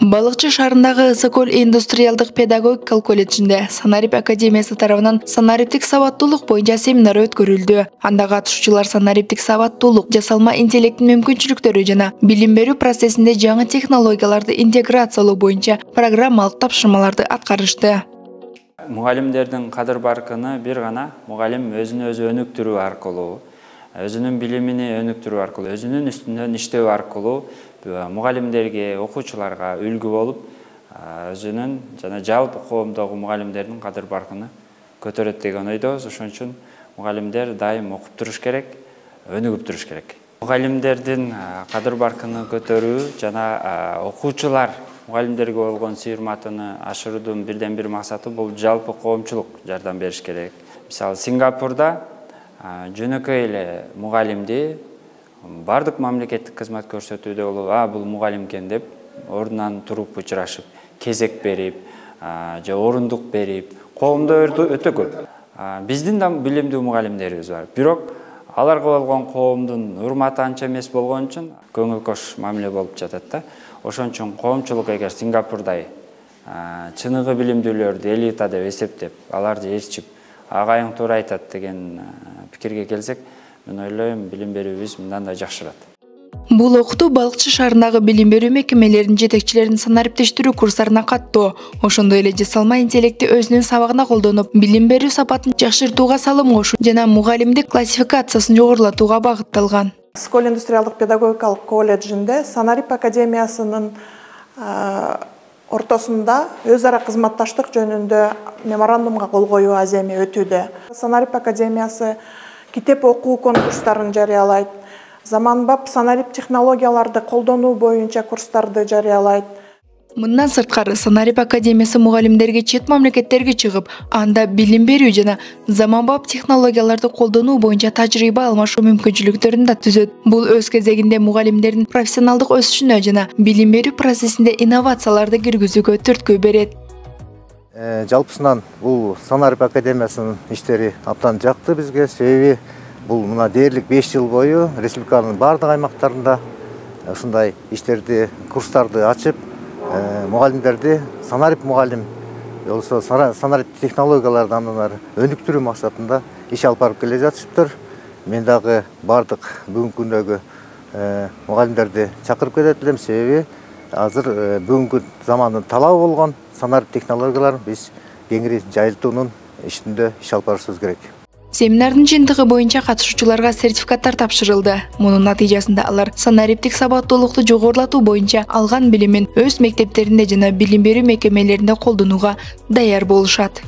Балыкчы шаарындагы Ысыкөл индустриалдык педагогикалык колледжинде Санарип академиясы тарабынан санариптик сабаттуулук боюнча семинар өткөрүлдү. Анда катышуучулар санариптик сабаттуулук, жасалма интеллекттин мүмкүнчүлүктөрү жана билим берүү процессинде жаңы технологияларды интеграциялоо боюнча программалык тапшырмаларды аткарышты. Мугалимдердин кадыр баркыны бир гана мугалим өзүн өзү өнүктүрүү аркылуу, өзүнүн билимини өнүктүрүү аркылуу, өзүнүн үстүнөн иштөө аркылуу мугалимдерге, окуучуларга үлгү болуп, өзүнүн жана жалпы коомдогу мугалимдердин кадыр баркыны көтөрөт деген ойдобуз. Ошон үчүн мугалимдер дайым окуп туруш керек, өнүгүп туруш керек. Мугалимдердин кадыр баркыны көтөрүү жана окуучулар мугалимдерге болгон сый-урматыны ашыруунун бирден бир максаты бул жалпы коомчулук жардам бериш керек. Мисалы, Сингапурда жөнөкөй эле мугалимди бардык мамлекеттик кызмат көрсөтүүдө болуп, бул мугалим экен деп ордунан туруп учурашып, кезек берип, же орундук берип, коомдо өтө көп. Биздин да билимдүү мугалимдерибиз бар. Бирок аларга болгон коомдун урматы анча эмес болгон үчүн көңүл кош мамиле болуп жатат да. Ошон үчүн коомчулук эгер Сингапурдай чыныгы билимдүүлөрдү элита деп эсептеп, аларды ээрчип, агайың туура айтат деген пикирге келсек, мен ойлойм, билим берүүбүз мындан да жакшырат. Бул окутуу Балыкчы шаарындагы билим берүү мекемелеринин жетекчилерин санариптештирүү курстарына каттоо, ошондой эле жасалма интеллектти өзүнүн сабагына колдонуп, билим берүү сапатын жакшыртууга салым кошуу жана мугалимдик классификациясын жогорулатууга багытталган. Ысыкөл индустриалдык педагогикалык колледжинде Санарип академиясынын ортосунда өз ара кызматташтык жөнүндө меморандумга кол коюу аземи өтүүдө. Санарип академиясы китеп окуу конкурстарын жарыялайт, заманбап санарип технологияларды колдонуу боюнча курстарды жарыялайт. Мындан сырткары Санарип академиясы мугалимдерге чет мамлекеттерге чыгып, анда билим берүү жана заманбап технологияларды колдонуу боюнча тажрыйба алмашуу мүмкүнчүлүктөрүн да түзөт. Бул өз кезегинде мугалимдердин профессионалдык өсүшүнө жана билим берүү процессинде инновацияларды киргизүүгө түрткү берет. Жалпысынан бул Санарип академиясынын иштери абдан жакты бизге, себеби бул мына дээрлик 5 жыл бою республиканын бардык аймактарында ушундай иштерди, курстарды ачып, мугалимдерди санарип мугалим, болсо санарип технологияларды андан ары өнүктүрүү максатында иш алып барып келе жатышыптыр. Мен дагы бардык бүгүнкү күндөгү мугалимдерди чакырып кетет элем, себеби азыр бүгүнкү замандын талабы болгон санарип технологияларын биз кеңири жайылтуунун үстүндө иш алып барышыбыз керек. Семинардын жыйынтыгы боюнча катышуучуларга сертификаттар тапшырылды. Мунун натыйжасында алар санариптик сабаттуулукту жогорулатуу боюнча алган билимин өз мектептеринде жана билим берүү мекемелеринде колдонууга даяр болушат.